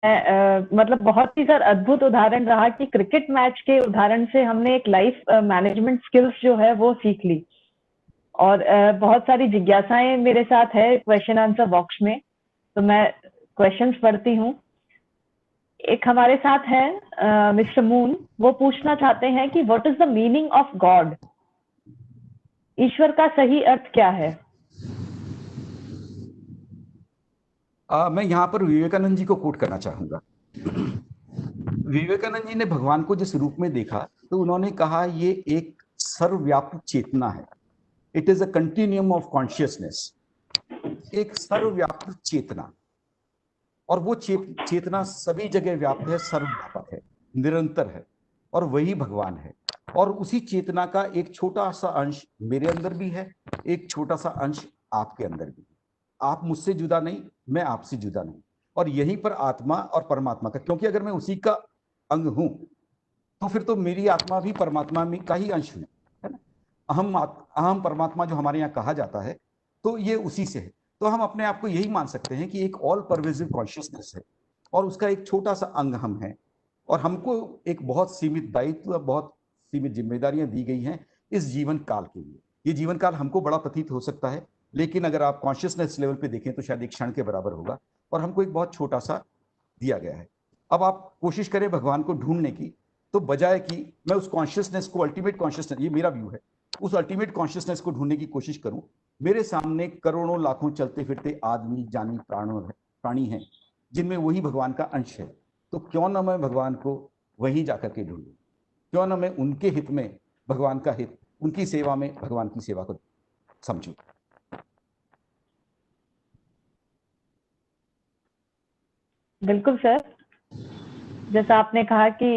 मतलब बहुत ही सर अद्भुत उदाहरण रहा कि क्रिकेट मैच के उदाहरण से हमने एक लाइफ मैनेजमेंट स्किल्स जो है वो सीख ली। और बहुत सारी जिज्ञासाएं मेरे साथ है क्वेश्चन आंसर बॉक्स में, तो मैं क्वेश्चंस पढ़ती हूँ। एक हमारे साथ है मिस्टर मून, वो पूछना चाहते हैं कि what is the meaning of god, ईश्वर का सही अर्थ क्या है? मैं यहाँ पर विवेकानंद जी को कोट करना चाहूंगा। विवेकानंद जी ने भगवान को जिस रूप में देखा, तो उन्होंने कहा ये एक सर्वव्यापी चेतना है। It is a continuum of consciousness, एक सर्वव्यापी चेतना। और वो चेतना सभी जगह व्याप्त है, सर्वव्यापक है, निरंतर है, और वही भगवान है। और उसी चेतना का एक छोटा सा अंश मेरे अंदर भी है, एक छोटा सा अंश आपके अंदर भी है। आप मुझसे जुदा नहीं, मैं आपसे जुदा नहीं। और यहीं पर आत्मा और परमात्मा का, क्योंकि अगर मैं उसी का अंग हूं, तो फिर तो मेरी आत्मा भी परमात्मा में का ही अंश हुई, है ना। अहम परमात्मा जो हमारे यहाँ कहा जाता है, तो ये उसी से है। तो हम अपने आप को यही मान सकते हैं कि एक ऑल परवेसिव कॉन्शियसनेस है, और उसका एक छोटा सा अंग हम हैं। और हमको एक बहुत सीमित दायित्व, बहुत सीमित जिम्मेदारियां दी गई हैं इस जीवन काल के लिए। ये जीवन काल हमको बड़ा प्रतीत हो सकता है, लेकिन अगर आप कॉन्शियसनेस लेवल पे देखें तो शायद एक क्षण के बराबर होगा, और हमको एक बहुत छोटा सा दिया गया है। अब आप कोशिश करें भगवान को ढूंढने की, तो बजाय कि मैं उस कॉन्शियसनेस को, अल्टीमेट कॉन्शियसनेस, ये मेरा व्यू है, उस अल्टीमेट कॉन्शियसनेस को ढूंढने की कोशिश करूं, मेरे सामने करोड़ों लाखों चलते फिरते आदमी जानी प्राणी हैं जिनमें वही भगवान का अंश है। तो क्यों ना मैं भगवान को वहीं जाकर के ढूंढूं, क्यों ना मैं उनके हित में भगवान का हित, उनकी सेवा में भगवान की सेवा को समझूं। बिल्कुल सर, जैसा आपने कहा कि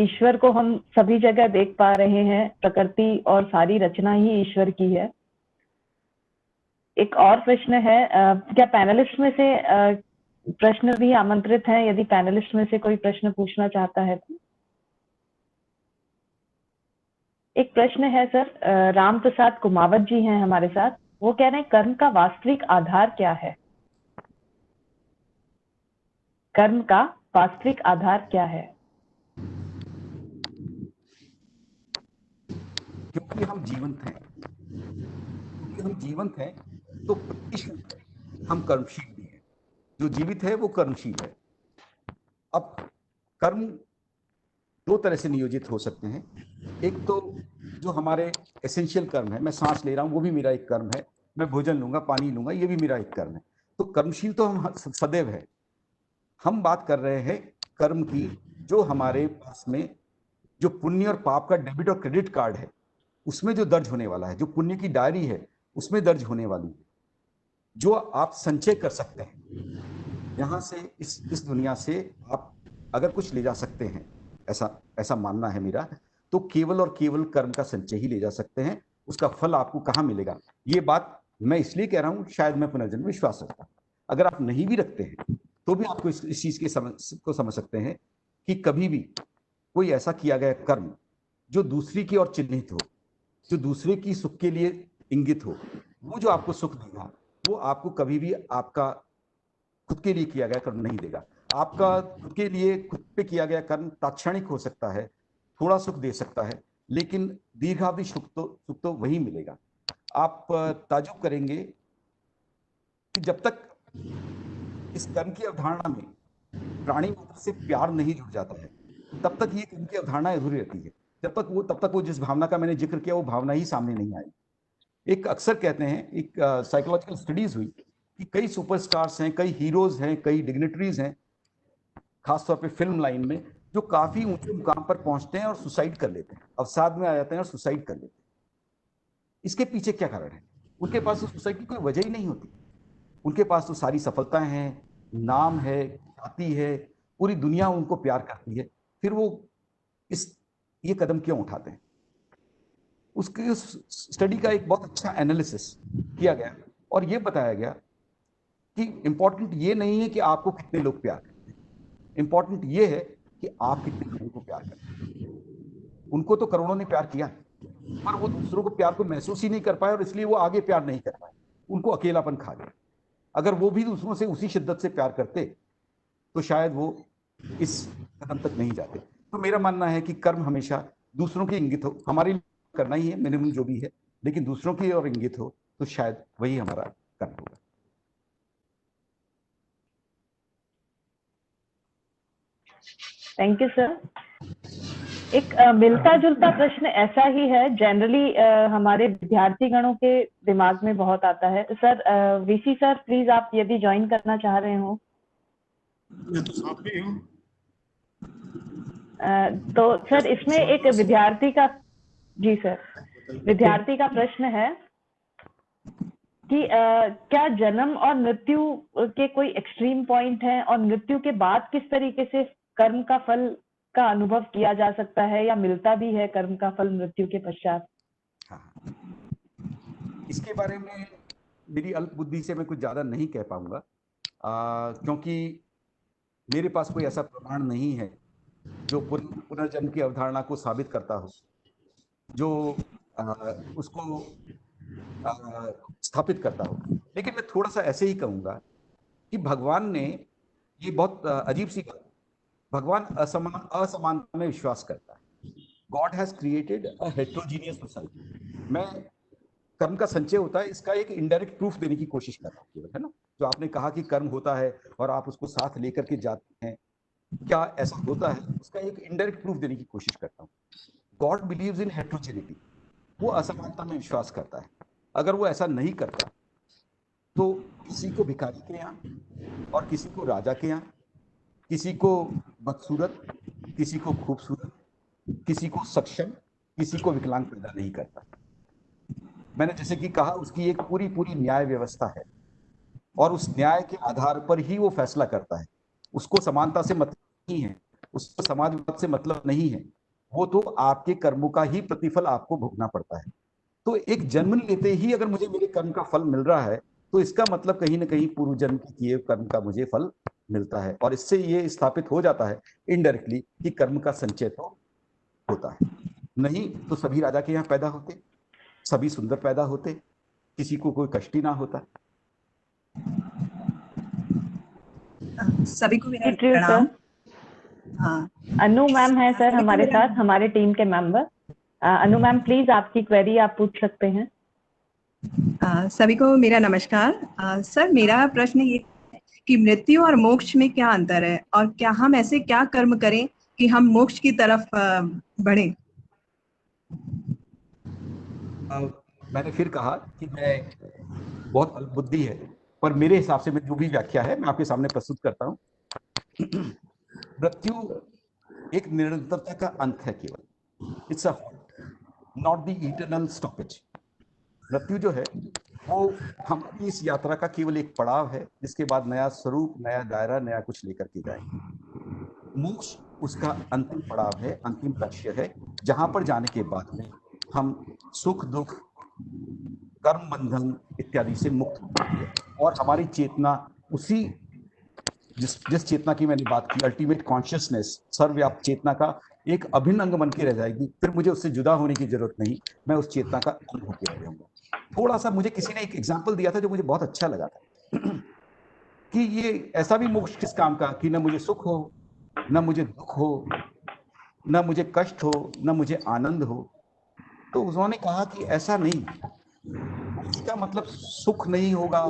ईश्वर को हम सभी जगह देख पा रहे हैं, प्रकृति और सारी रचना ही ईश्वर की है। एक और प्रश्न है, क्या पैनलिस्ट में से प्रश्न भी आमंत्रित हैं, यदि पैनलिस्ट में से कोई प्रश्न पूछना चाहता है तो? एक प्रश्न है सर, राम प्रसाद कुमावत जी हैं हमारे साथ, वो कह रहे हैं कर्म का वास्तविक आधार क्या है? कर्म का वास्तविक आधार क्या है? क्योंकि हम जीवंत हैं, क्योंकि हम जीवंत हैं, तो प्रतिशत हम कर्मशील भी हैं। जो जीवित है वो कर्मशील है। अब कर्म दो तरह से नियोजित हो सकते हैं। एक तो जो हमारे एसेंशियल कर्म है, मैं सांस ले रहा हूं वो भी मेरा एक कर्म है, मैं भोजन लूंगा, पानी लूंगा, ये भी मेरा एक कर्म है। तो कर्मशील तो हम सदैव है। हम बात कर रहे हैं कर्म की, जो हमारे पास में जो पुण्य और पाप का डेबिट और क्रेडिट कार्ड है, उसमें जो दर्ज होने वाला है, जो पुण्य की डायरी है उसमें दर्ज होने वाली है, जो आप संचय कर सकते हैं यहां से, इस दुनिया से आप अगर कुछ ले जा सकते हैं, ऐसा ऐसा मानना है मेरा, तो केवल और केवल कर्म का संचय ही ले जा सकते हैं। उसका फल आपको कहां मिलेगा, ये बात मैं इसलिए कह रहा हूं, शायद मैं पुनर्जन्म विश्वास रखता हूं। अगर आप नहीं भी रखते हैं तो भी आपको इस चीज को समझ सकते हैं कि कभी भी कोई ऐसा किया गया कर्म जो दूसरी की ओर चिन्हित हो, जो दूसरे की सुख के लिए इंगित हो, वो जो आपको सुख देगा, वो आपको कभी भी आपका खुद के लिए किया गया कर्म नहीं देगा। आपका खुद के लिए, खुद पे किया गया कर्म तात्क्षणिक हो सकता है, थोड़ा सुख दे सकता है, लेकिन दीर्घावधि सुख तो वही मिलेगा। आप ताजुब करेंगे कि जब तक इस कर्म की अवधारणा में प्राणी मात्र से प्यार नहीं जुड़ जाता है, तब तक ये कर्म की अवधारणा अधूरी रहती है। तब तक वो जिस भावना का मैंने जिक्र किया, वो भावना ही सामने नहीं आई। एक अक्सर कहते हैं, एक साइकोलॉजिकल स्टडीज हुई कि कई सुपरस्टार्स हैं, कई हीरोज हैं, कई डिग्नेटरीज हैं, खासतौर पे फिल्म लाइन में, जो काफी ऊंचे मुकाम पर पहुंचते हैं और सुसाइड कर लेते हैं, अवसाद में आ जाते हैं और सुसाइड कर लेते हैं। इसके पीछे क्या कारण है? उनके पास तो सुसाइड की कोई वजह ही नहीं होती। उनके पास तो सारी सफलताएं हैं, नाम है, ख्याति है, पूरी दुनिया उनको प्यार करती है, फिर वो इस ये कदम क्यों उठाते हैं? उसके उस स्टडी का एक बहुत अच्छा एनालिसिस किया गया, और ये बताया गया कि इंपॉर्टेंट ये नहीं है कि आपको कितने लोग प्यार करते हैं, इंपॉर्टेंट ये है कि आप कितने लोगों को प्यार करते हैं। उनको तो करोड़ों ने प्यार किया, पर वो दूसरों को प्यार को महसूस ही नहीं कर पाए, और इसलिए वो आगे प्यार नहीं कर पाए, उनको अकेलापन खा गया। अगर वो भी दूसरों से उसी शिद्दत से प्यार करते, तो शायद वो इस कदम तक नहीं जाते। तो मेरा मानना है कि कर्म हमेशा दूसरों के इंगित हो, हमारे लिए करना ही है मिनिमम जो भी है, लेकिन दूसरों की और इंगित हो तो शायद वही हमारा कर्म होगा। Thank you sir. एक मिलता जुलता प्रश्न ऐसा ही है, जनरली हमारे विद्यार्थी गणों के दिमाग में बहुत आता है। सर वीसी सर प्लीज आप यदि ज्वाइन करना चाह रहे हो। मैं तो साथ में हूँ। तो सर इसमें एक विद्यार्थी का, जी सर, विद्यार्थी का प्रश्न है कि क्या जन्म और मृत्यु के कोई एक्सट्रीम पॉइंट है, और मृत्यु के बाद किस तरीके से कर्म का फल का अनुभव किया जा सकता है, या मिलता भी है कर्म का फल मृत्यु के पश्चात? हाँ, इसके बारे में मेरी अल्प बुद्धि से मैं कुछ ज्यादा नहीं कह पाऊंगा, क्योंकि मेरे पास कोई ऐसा प्रमाण नहीं है जो पुनर्जन्म की अवधारणा को साबित करता हो, जो उसको स्थापित करता हो। लेकिन मैं थोड़ा सा ऐसे ही कहूंगा कि भगवान ने, ये बहुत अजीब सी बात, भगवान असमानता में विश्वास करता है। God has created a heterogeneous society. मैं कर्म का संचय होता है, इसका एक इनडायरेक्ट प्रूफ देने की कोशिश कर रहा हूँ, है ना। जो आपने कहा कि कर्म होता है और आप उसको साथ लेकर के जाते हैं, क्या ऐसा होता है, उसका एक इनडायरेक्ट प्रूफ देने की कोशिश करता हूँ। गॉड बिलीव्स इन हेट्रोजेनिटी, वो असमानता में विश्वास करता है। अगर वो ऐसा नहीं करता तो किसी को भिखारी के यहाँ और किसी को राजा के यहाँ, किसी को बदसूरत, किसी को खूबसूरत, किसी को सक्षम, किसी को विकलांग पैदा नहीं करता। मैंने जैसे कि कहा, उसकी एक पूरी पूरी न्याय व्यवस्था है और उस न्याय के आधार पर ही वो फैसला करता है। उसको समानता से मतलब नहीं है, उसको समाजवाद से मतलब नहीं है, वो तो आपके कर्मों का ही प्रतिफल आपको भोगना पड़ता है। तो एक जन्म लेते ही अगर मुझे मेरे कर्म का फल मिल रहा है तो इसका मतलब कहीं ना कहीं पूर्व जन्म के किए कर्म का मुझे फल मिलता है, और इससे ये स्थापित हो जाता है इनडायरेक्टली कि कर्म का संचय तो होता है। नहीं तो सभी राजा के यहाँ पैदा होते, सभी सुंदर पैदा होते, किसी को कोई कष्ट ही ना होता। सभी को मेरा ट्रू प्रणाम। हाँ, अनु मैम है सर हमारे साथ, हमारे टीम के मेंबर। अनु मैम प्लीज आपकी क्वेरी आप पूछ सकते हैं। सभी को मेरा नमस्कार। सर मेरा प्रश्न ये है कि मृत्यु और मोक्ष में क्या अंतर है, और क्या हम ऐसे क्या कर्म करें कि हम मोक्ष की तरफ बढ़ें? मैंने फिर कहा कि मैं बहुत अल्पबुद्धि है, पर मेरे हिसाब से मैं जो भी व्याख्या है मैं आपके सामने प्रस्तुत करता हूँ। मृत्यु एक निरंतरता का अंत है केवल, it's a not the eternal stoppage. मृत्यु जो है वो हमारी इस यात्रा का केवल एक पड़ाव है, जिसके बाद नया स्वरूप, नया दायरा, नया कुछ लेकर के जाएंगे। मोक्ष उसका अंतिम पड़ाव है, अंतिम लक्ष्य है, जहां पर जाने के बाद में हम सुख दुख, कर्म बंधन इत्यादि से मुक्त होंगे और हमारी चेतना उसी जिस चेतना की मैंने बात की, अल्टीमेट कॉन्शियसनेस, सर्वव्याप्त चेतना का एक अभिन्न अंग बन के रह जाएगी। फिर मुझे उससे जुदा होने की जरूरत नहीं, मैं उस चेतना का अंग होकर रह जाऊंगा। थोड़ा सा मुझे किसी ने एक एग्जाम्पल दिया था जो मुझे बहुत अच्छा लगा था कि ये ऐसा भी मोक्ष किस काम का कि न मुझे सुख हो, न मुझे दुख हो, न मुझे कष्ट हो, न मुझे आनंद हो। तो उन्होंने कहा कि ऐसा नहीं, इसका मतलब सुख नहीं होगा,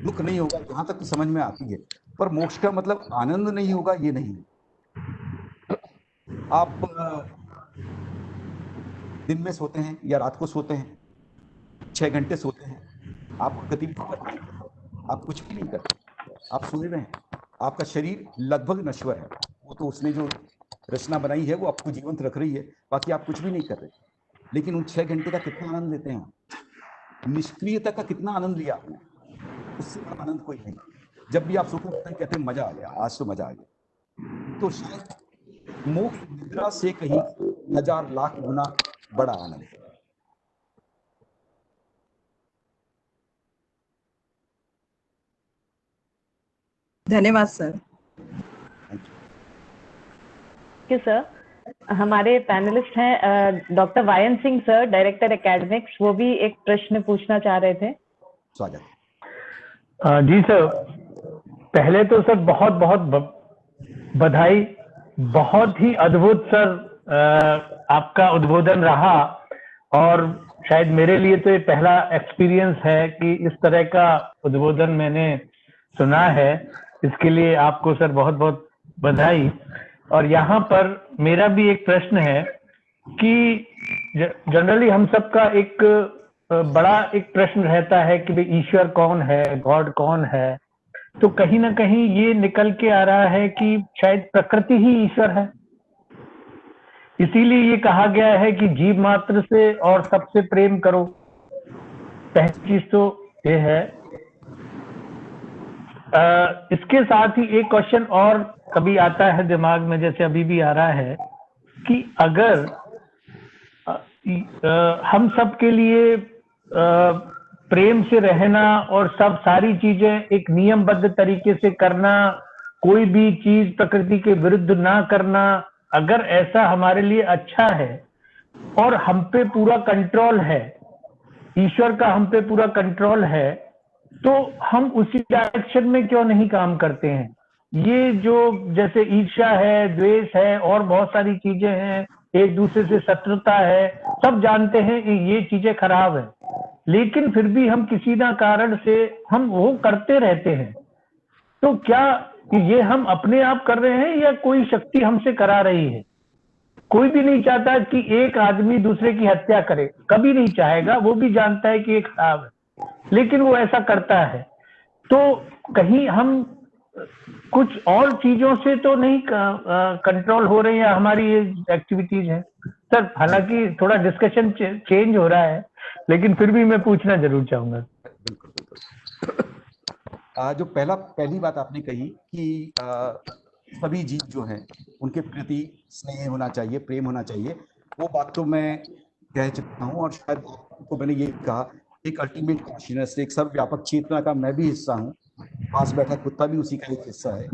दुख नहीं होगा, जहां तक तो समझ में आती है, पर मोक्ष का मतलब आनंद नहीं होगा ये नहीं। आप दिन में सोते हैं या रात को सोते हैं, 6 घंटे सोते हैं, आप गतिविधि करते हैं, आप कुछ भी नहीं करते, आप सोए रहे हैं। आपका शरीर लगभग नश्वर है, वो तो उसने जो रचना बनाई है वो आपको जीवंत रख रही है, बाकी आप कुछ भी नहीं कर रहे। लेकिन उन 6 घंटे का कितना आनंद लेते हैं, निष्क्रियता का कितना आनंद लिया आपने, उससे बड़ा आनंद कोई नहीं। जब भी आप सोते हैं कहते हैं मजा आ गया, आज तो मजा आ गया। तो शायद मोक्ष निद्रा से कहीं 1000 लाख गुना बड़ा आनंद है। धन्यवाद सर। Thank you sir. हमारे पैनलिस्ट हैं doctor Vayan Singh sir, director academics, वो भी एक प्रश्न पूछना चाह रहे थे। स्वागत। जी सर, पहले तो सर बहुत बहुत बधाई, बहुत ही अद्भुत सर आपका उद्बोधन रहा। और शायद मेरे लिए तो ये पहला एक्सपीरियंस है कि इस तरह का उद्बोधन मैंने सुना है। इसके लिए आपको सर बहुत बहुत बधाई। और यहाँ पर मेरा भी एक प्रश्न है कि जनरली हम सबका एक बड़ा एक प्रश्न रहता है कि भाई ईश्वर कौन है, गॉड कौन है। तो कहीं ना कहीं ये निकल के आ रहा है कि शायद प्रकृति ही ईश्वर है। इसीलिए ये कहा गया है कि जीव मात्र से और सबसे प्रेम करो। पहली चीज तो ये है। इसके साथ ही एक क्वेश्चन और कभी आता है दिमाग में, जैसे अभी भी आ रहा है, कि अगर हम सब के लिए प्रेम से रहना और सब सारी चीजें एक नियमबद्ध तरीके से करना, कोई भी चीज प्रकृति के विरुद्ध ना करना, अगर ऐसा हमारे लिए अच्छा है और हम पे पूरा कंट्रोल है, ईश्वर का हम पे पूरा कंट्रोल है, तो हम उसी डायरेक्शन में क्यों नहीं काम करते हैं? ये जो जैसे ईर्ष्या है, द्वेष है और बहुत सारी चीजें हैं, एक दूसरे से शत्रुता है, सब जानते हैं कि ये चीजें खराब है, लेकिन फिर भी हम किसी ना कारण से हम वो करते रहते हैं। तो क्या ये हम अपने आप कर रहे हैं या कोई शक्ति हमसे करा रही है? कोई भी नहीं चाहता कि एक आदमी दूसरे की हत्या करे, कभी नहीं चाहेगा, वो भी जानता है कि ये खराब है, लेकिन वो ऐसा करता है। तो कहीं हम कुछ और चीजों से तो नहीं कंट्रोल हो रहे हैं, हमारी ये एक्टिविटीज है सर। हालांकि थोड़ा डिस्कशन चेंज हो रहा है, लेकिन फिर भी मैं पूछना जरूर चाहूंगा। बिल्कुल बिल्कुल। जो पहली बात आपने कही कि सभी जीव जो हैं उनके प्रति स्नेह होना चाहिए, प्रेम होना चाहिए, वो बात तो मैं कह चुका हूँ। और शायद आपको मैंने ये कहा, एक अल्टीमेट कॉन्शियसनेस, एक सर्वव्यापक चेतना का मैं भी हिस्सा हूँ। पास बैठा कुत्ता भी उसी का एक हिस्सा है,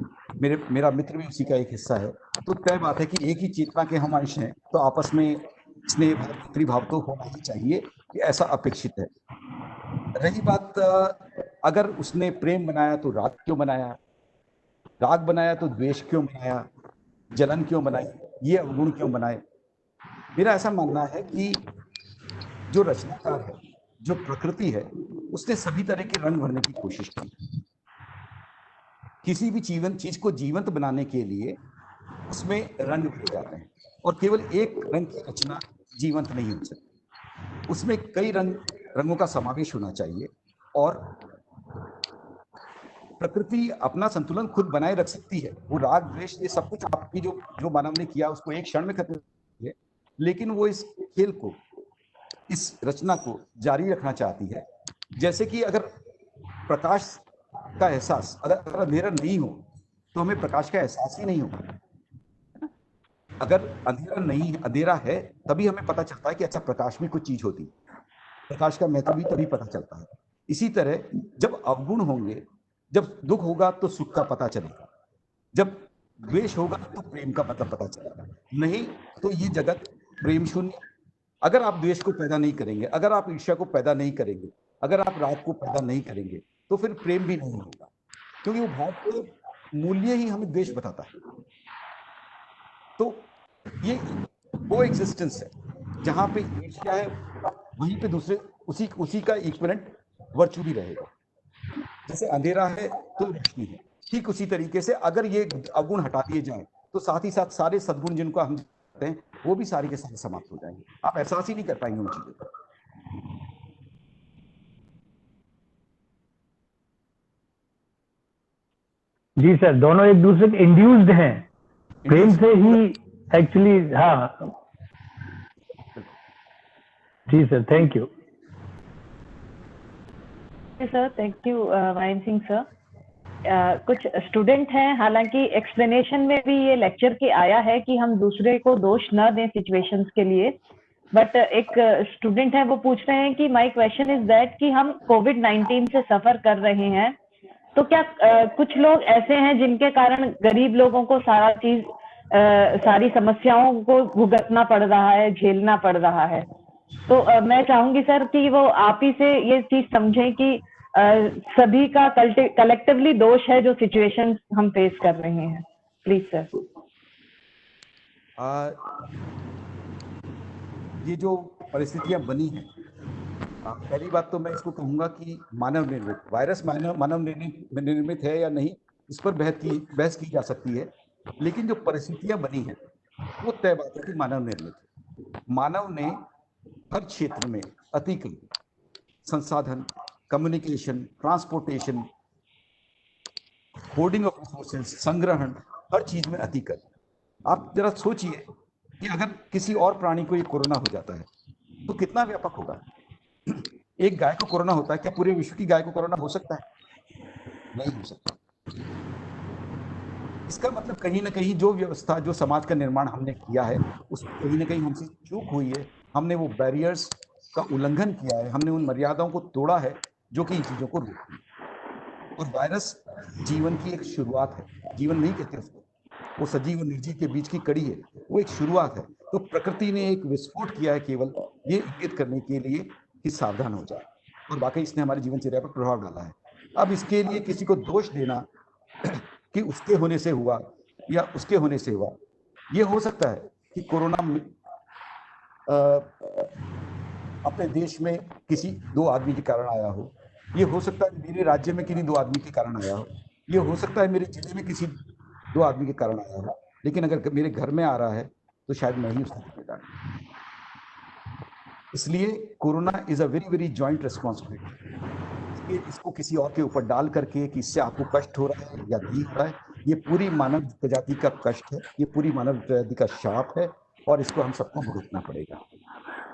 मेरा मित्र भी उसी का एक हिस्सा है। तो तय बात है कि एक ही चेतना के हम अंश हैं, तो आपस में स्नेह भाव, पितृभाव तो होना ही चाहिए, कि ऐसा अपेक्षित है। रही बात, अगर उसने प्रेम बनाया तो राग क्यों बनाया, राग बनाया तो द्वेष क्यों बनाया, जलन क्यों बनाई, ये अवगुण क्यों बनाए? मेरा ऐसा मानना है कि जो रचनाकार है, जो प्रकृति है, उसने सभी तरह के रंग भरने की कोशिश की। किसी भी चीज को जीवंत बनाने के लिए उसमें रंग भरे जाते हैं, और केवल एक रंग की रचना जीवंत नहीं हो सकती, उसमें कई रंगों का समावेश होना चाहिए। और प्रकृति अपना संतुलन खुद बनाए रख सकती है। वो राग द्वेष ये सब कुछ आपकी जो मानव ने किया उसको एक क्षण में खत्म किया, लेकिन वो इस खेल को, इस रचना को जारी रखना चाहती है। जैसे कि अगर प्रकाश का एहसास, अगर अंधेरा नहीं हो तो हमें प्रकाश का एहसास ही नहीं होगा। अगर अंधेरा है तभी हमें पता चलता है कि अच्छा प्रकाश में कुछ चीज होती है, प्रकाश का महत्व भी तभी पता चलता है। इसी तरह जब अवगुण होंगे, जब दुख होगा तो सुख का पता चलेगा, जब द्वेष होगा तो प्रेम का मतलब पता चलेगा, नहीं तो ये जगत प्रेम शून्य। अगर आप द्वेष को पैदा नहीं करेंगे, अगर आप ईर्ष्या को पैदा नहीं करेंगे, अगर आप राग को पैदा नहीं करेंगे, तो फिर प्रेम भी नहीं होगा, क्योंकि वो भाव का मूल्य ही हमें द्वेष बताता है। तो ये वो एग्जिस्टेंस है जहां पे ईर्ष्या है, वहीं पे दूसरे उसी का इक्विवेलेंट वर्चू भी रहेगा। जैसे अंधेरा है तो रोशनी है, ठीक उसी तरीके से अगर ये अवगुण हटा दिए जाएं तो साथ ही साथ सारे सद्गुण जिनको हम कहते हैं वो भी सारे के सारे समाप्त हो जाएंगे। आप एहसास ही नहीं कर पाएंगे उन चीजों का। जी सर, दोनों एक दूसरे के इंड्यूस्ड हैं, प्रेम से ही एक्चुअली। हाँ जी sir, thank you sir. Thank you Vayan Singh sir. कुछ स्टूडेंट हैं, हालांकि एक्सप्लेनेशन में भी ये लेक्चर के आया है कि हम दूसरे को दोष न दें सिचुएशंस के लिए, बट एक स्टूडेंट है वो पूछ रहे हैं कि माय क्वेश्चन इज दैट कि हम कोविड-19 से सफर कर रहे हैं, तो क्या कुछ लोग ऐसे हैं जिनके कारण गरीब लोगों को सारी समस्याओं को भुगतना पड़ रहा है, झेलना पड़ रहा है? तो मैं चाहूंगी सर कि वो आप ही से ये चीज समझें कि सभी का कलेक्टिवली दोष है जो सिचुएशन हम फेस कर रहे हैं। Please sir. ये जो परिस्थितियां बनी हैं, पहली बात तो मैं इसको कहूंगा कि मानव निर्मित वायरस मानव निर्मित है या नहीं, इस पर बहस की जा सकती है, लेकिन जो परिस्थितियां बनी हैं वो तय बात है कि मानव निर्मित है। मानव ने हर क्षेत्र में अतिक्रमण, संसाधन, communication, transportation, hoarding of resources, संग्रहण, हर चीज में अतिक्रमण। आप जरा सोचिए कि अगर किसी और प्राणी को ये कोरोना हो जाता है तो कितना व्यापक होगा। एक गाय को कोरोना होता है, क्या पूरे विश्व की गाय को कोरोना हो सकता है? नहीं हो सकता। इसका मतलब कहीं ना कहीं जो व्यवस्था, जो समाज का निर्माण हमने किया है, उसमें कहीं ना कहीं हमसे चूक हुई है। हमने वो बैरियर्स का उल्लंघन किया है, हमने उन मर्यादाओं को तोड़ा है जो कि इन चीजों को रोकती है। और वायरस जीवन की एक शुरुआत है, जीवन नहीं कहते उसको, वो सजीव और निर्जीव के बीच की कड़ी है, वो एक शुरुआत है। तो प्रकृति ने एक विस्फोट किया है केवल ये इंगित करने के लिए कि सावधान हो जाए, और वाकई इसने हमारी जीवनचर्या पर प्रभाव डाला है। अब इसके लिए किसी को दोष देना कि उसके होने से हुआ या उसके होने से हुआ, ये हो सकता है कि कोरोना अपने देश में किसी 2 आदमी के कारण आया हो, ये हो सकता है मेरे राज्य में किन्हीं 2 आदमी के कारण आया हो, ये हो सकता है मेरे जिले में किसी 2 आदमी के कारण आया हो, लेकिन अगर मेरे घर में आ रहा है तो शायद मैं ही उसका जिम्मेदार हूं। इसलिए corona is a very very joint responsibility. इसको किसी और के ऊपर डाल करके कि इससे आपको कष्ट हो रहा है या नहीं हो रहा है, ये पूरी मानव प्रजाति का कष्ट है, ये पूरी मानव प्रजाति का शाप है, और इसको हम सबको भुगतना पड़ेगा।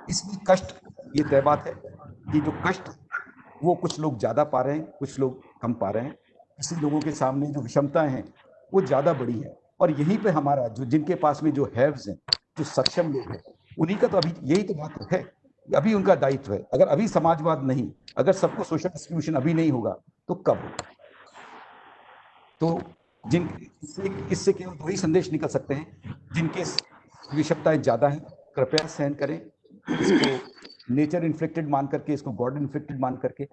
इसमें कष्ट, ये तय बात है कि जो कष्ट वो कुछ लोग ज्यादा पा रहे हैं, कुछ लोग कम पा रहे हैं। किसी लोगों के सामने जो विषमताएं हैं वो ज्यादा बड़ी है, और यहीं पे हमारा जो, जिनके पास में जो हैव्स हैं, जो सक्षम लोग हैं, उन्हीं का तो अभी यही तो बात है, अभी उनका दायित्व है। अगर अभी समाजवाद नहीं, अगर सबको सोशल डिस्ट्रीब्यूशन अभी नहीं होगा तो कब होगा? तो जिन इससे केवल वही संदेश निकल सकते हैं जिनके विषमताएं ज्यादा हैं, कृपया सहन करें इसको, नेचर इन्फ्लिक्टेड मान करके, इसको गॉड इन्फ्लिक्टेड मान करके,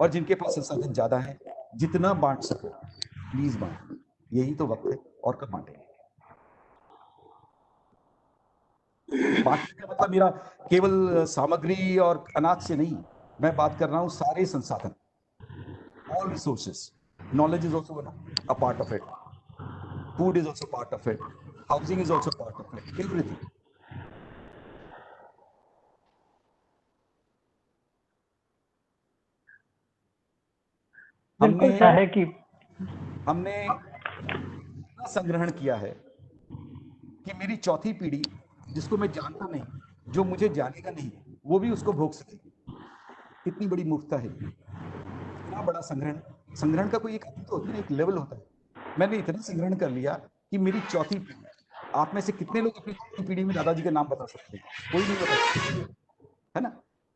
और जिनके पास संसाधन ज्यादा है, जितना बांट सको प्लीज बांट, यही तो वक्त है, और कब बांटेंगे? बांटने का मतलब मेरा केवल सामग्री और अनाज से नहीं, मैं बात कर रहा हूं सारे संसाधन, all resources. Knowledge is also a part of it, food is also part of it, housing is also part of it, everything. बिल्कुल हमने सर। है कि हमने संग्रहण किया है कि मेरी चौथी पीढ़ी, जिसको मैं जानता नहीं, जो मुझे जानेगा नहीं, वो भी उसको भोग सकेगी। कितनी बड़ी मूर्खता है, इतना बड़ा संग्रहण। संग्रहण का कोई एक तो होता है, एक लेवल होता है। मैंने इतना संग्रहण कर लिया कि मेरी चौथी पीढ़ी, आप में से कितने लोग अपनी चौथी पीढ़ी में दादाजी का नाम बता सकते हैं? कोई नहीं बता सकते, है ना?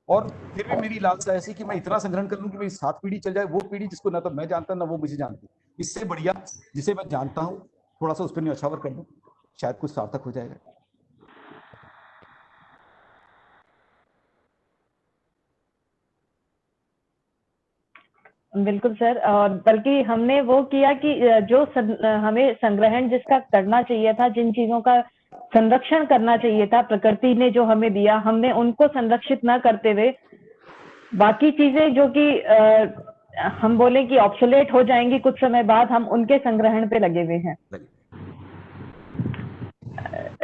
और फिर भी मेरी लालसा ऐसी कि मैं इतना संग्रहण कर लूं कि मेरी 7 पीढ़ी चल जाए, वो पीढ़ी जिसको ना तो मैं जानता ना वो मुझे जानती। इससे बढ़िया जिसे मैं जानता हूं, थोड़ा सा उस पर न्यौछावर कर दूं, शायद कुछ सार्थक हो जाएगा। बिल्कुल सर। और बल्कि हमने वो किया कि जो हमें संग्रहण जिसका करना चाहिए था, जिन चीजों का संरक्षण करना चाहिए था, प्रकृति ने जो हमें दिया, हमने उनको संरक्षित न करते हुए बाकी चीजें जो कि हम बोले कि ऑब्सोलेट हो जाएंगी कुछ समय बाद, हम उनके संग्रहण पे लगे हुए हैं।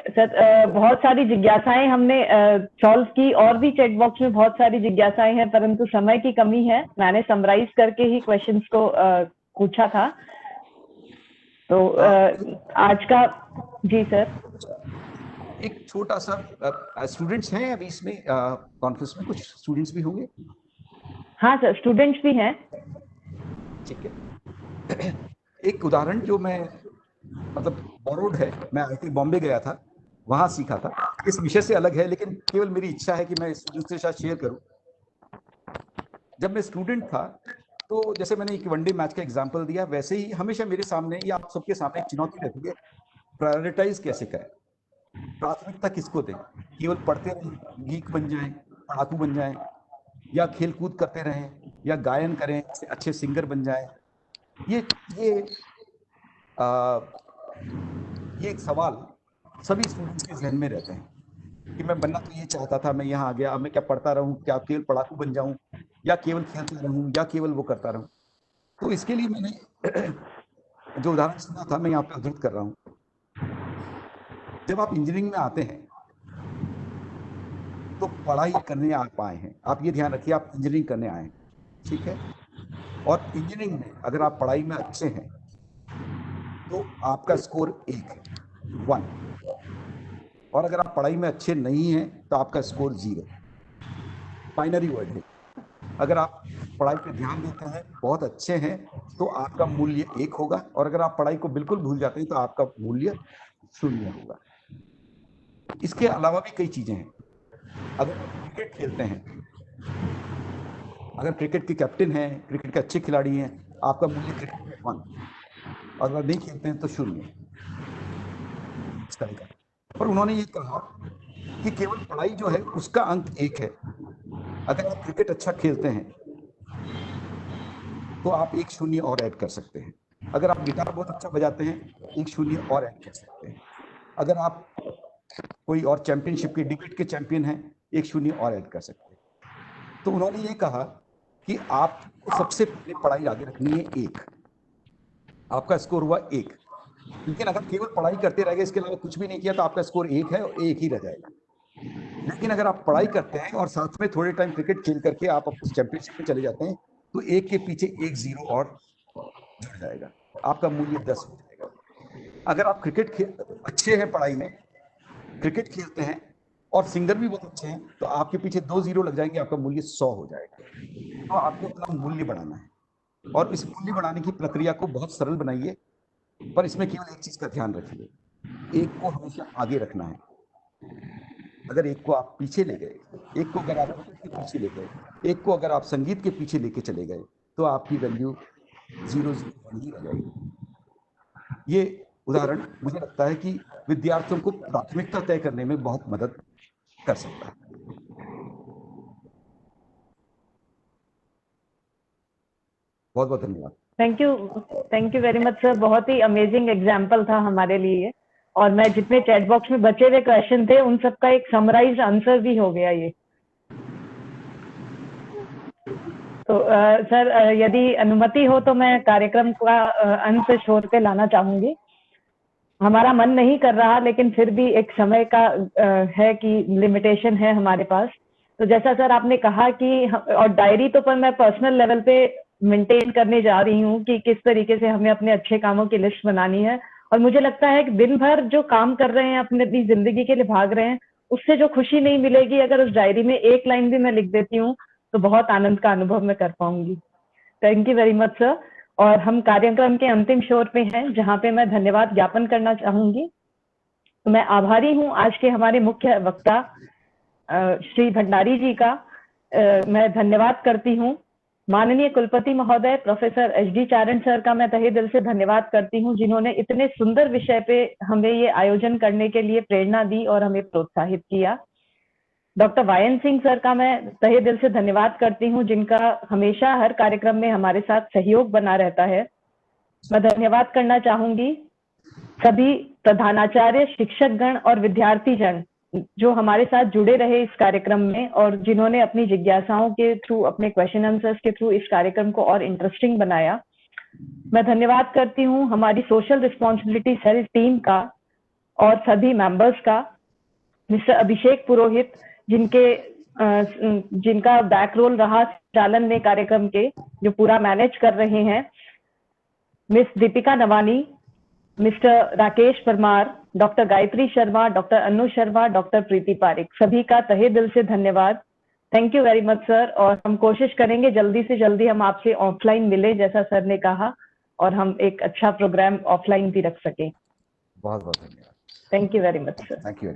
सर, बहुत सारी जिज्ञासाएं हमने सॉल्व की, और भी चैट बॉक्स में बहुत सारी जिज्ञासाएं हैं, परंतु समय की कमी है। मैंने समराइज करके ही क्वेश्चंस को पूछा था। तो आज का, जी सर। एक छोटा सा, स्टूडेंट्स हैं अभी इसमें कॉन्फ्रेंस में, कुछ स्टूडेंट्स भी होंगे? हाँ सर, स्टूडेंट्स भी हैं। ठीक है। एक उदाहरण जो मैं, मतलब बोरोड है, मैं आईआईटी बॉम्बे गया था, वहां सीखा था। इस विषय से अलग है, लेकिन केवल मेरी इच्छा है कि मैं स्टूडेंट्स के साथ शेयर करूं। जब मैं स्टूडेंट था, तो जैसे मैंने एक वनडे मैच का एग्जांपल दिया, वैसे ही हमेशा मेरे सामने या आप सबके सामने एक चुनौती रहती है, प्रायोरिटाइज कैसे करें, प्राथमिकता किसको दें। केवल पढ़ते रहें, गीक बन जाएं, पढ़ाकू बन जाएं, या खेल कूद करते रहें, या गायन करें, अच्छे सिंगर बन जाएं। ये ये एक सवाल सभी स्टूडेंट्स के जहन में रहते हैं कि मैं बनना तो ये चाहता था, मैं यहाँ आ गया, अब मैं क्या पढ़ता रहूं, क्या केवल पढ़ाकू बन जाऊं, या केवल खेलता रहूं, या केवल वो करता रहूं। तो इसके लिए मैंने जो उदाहरण सुना था मैं यहाँ पे उद्धृत कर रहा हूँ। जब आप इंजीनियरिंग में आते हैं तो पढ़ाई करने आप आए हैं, आप ये ध्यान रखिए, आप इंजीनियरिंग करने आए हैं, ठीक है। और इंजीनियरिंग में अगर आप पढ़ाई में अच्छे हैं तो आपका स्कोर 1 है, 1। और अगर आप पढ़ाई में अच्छे नहीं हैं तो आपका स्कोर 0। बाइनरी वर्ड है। अगर आप पढ़ाई पे ध्यान देते हैं, बहुत अच्छे हैं, तो आपका मूल्य 1 होगा, और अगर आप पढ़ाई को बिल्कुल भूल जाते हैं तो आपका मूल्य 0 होगा। इसके अलावा भी कई चीजें हैं। अगर आप क्रिकेट खेलते हैं, अगर क्रिकेट के कैप्टन हैं, क्रिकेट के अच्छे खिलाड़ी हैं, आपका मूल्य क्रिकेट में 1, और अगर नहीं खेलते हैं तो 0। इस तरह का। और उन्होंने ये कहा कि केवल पढ़ाई जो है उसका अंक 1 है। अगर आप क्रिकेट अच्छा खेलते हैं तो आप 1 0 और ऐड कर सकते हैं। अगर आप गिटार बहुत अच्छा बजाते हैं, 1 0 और ऐड कर सकते हैं। अगर आप कोई और चैंपियनशिप के डिबेट के चैंपियन हैं, 1 0 और ऐड कर सकते हैं। तो उन्होंने ये कहा कि आपको सबसे पहले पढ़ाई आगे रखनी है 1। आपका स्कोर हुआ 1, लेकिन अगर केवल पढ़ाई करते रह गए, इसके अलावा कुछ भी नहीं किया, तो आपका स्कोर 1 है और 1 ही रह जाएगा। लेकिन अगर आप पढ़ाई करते हैं और साथ में थोड़े टाइम क्रिकेट खेल करके आप अपनी चैंपियनशिप में चले जाते हैं, तो 1 के पीछे 1 0 और जुड़ जाएगा, आपका मूल्य 10 हो जाएगा। अगर आप अच्छे हैं पढ़ाई में, क्रिकेट खेलते हैं और सिंगर भी बहुत अच्छे हैं, तो आपके पीछे 2 0 लग जाएंगे, आपका मूल्य 100 हो जाएगा। तो आपको अपना मूल्य बढ़ाना है, और इस मूल्य बढ़ाने की प्रक्रिया को बहुत सरल बनाइए, पर इसमें केवल एक चीज का ध्यान रखिए, 1 को हमेशा आगे रखना है। अगर 1 को आप पीछे ले गए, 1 को अगर आप क्रिकेट के पीछे ले गए, 1 को अगर आप संगीत के पीछे लेके चले गए, तो आपकी वैल्यू 0 0 1 ही रह जाएगी। ये उदाहरण मुझे लगता है कि विद्यार्थियों को प्राथमिकता तय करने में बहुत मदद कर सकता है। बहुत बहुत धन्यवाद। Thank you very much sir. बहुत ही अमेजिंग एग्जाम्पल था हमारे लिए, और मैं जितने चैट बॉक्स में बचे हुए क्वेश्चन थे उन सबका एक समराइज आंसर भी हो गया ये। तो सर यदि अनुमति हो तो मैं कार्यक्रम का अंत छोर पे लाना चाहूंगी। हमारा मन नहीं कर रहा, लेकिन फिर भी एक समय का है कि लिमिटेशन है हमारे पास। तो जैसा सर आपने कहा कि और डायरी तो पर मैं पर्सनल लेवल पे मेंटेन करने जा रही हूँ कि किस तरीके से हमें अपने अच्छे कामों की लिस्ट बनानी है। और मुझे लगता है कि दिन भर जो काम कर रहे हैं, अपनी जिंदगी के लिए भाग रहे हैं, उससे जो खुशी नहीं मिलेगी, अगर उस डायरी में एक लाइन भी मैं लिख देती हूँ तो बहुत आनंद का अनुभव मैं कर पाऊंगी। Thank you very much sir. और हम कार्यक्रम के अंतिम छोर पे हैं, जहाँ पे मैं धन्यवाद ज्ञापन करना चाहूंगी। तो मैं आभारी हूँ आज के हमारे मुख्य वक्ता श्री भंडारी जी का मैं धन्यवाद करती हूँ। माननीय कुलपति महोदय प्रोफेसर एच.डी. चारण सर का मैं तहे दिल से धन्यवाद करती हूँ, जिन्होंने इतने सुंदर विषय पे हमें ये आयोजन करने के लिए प्रेरणा दी और हमें प्रोत्साहित किया। डॉक्टर वायन सिंह सर का मैं तहे दिल से धन्यवाद करती हूँ, जिनका हमेशा हर कार्यक्रम में हमारे साथ सहयोग बना रहता है। मैं धन्यवाद करना चाहूंगी सभी प्रधानाचार्य, शिक्षकगण और विद्यार्थीगण जो हमारे साथ जुड़े रहे इस कार्यक्रम में, और जिन्होंने अपनी जिज्ञासाओं के थ्रू, अपने क्वेश्चन आंसर्स के थ्रू इस कार्यक्रम को और इंटरेस्टिंग बनाया। मैं धन्यवाद करती हूँ हमारी सोशल रिस्पॉन्सिबिलिटी सेल टीम का और सभी मेंबर्स का। मिस्टर अभिषेक पुरोहित, जिनका बैक रोल रहा चालन में कार्यक्रम के, जो पूरा मैनेज कर रहे हैं। Miss Deepika Nawani, mister Rakesh Parmar, doctor Gayatri Sharma, doctor Anu Sharma, doctor Preeti Pareek, सभी का तहे दिल से धन्यवाद। Thank you very much sir. और हम कोशिश करेंगे जल्दी से जल्दी हम आपसे ऑफलाइन मिले, जैसा सर ने कहा, और हम एक अच्छा प्रोग्राम ऑफलाइन भी रख सके। बहुत बहुत धन्यवाद। Thank you very much sir. Thank you.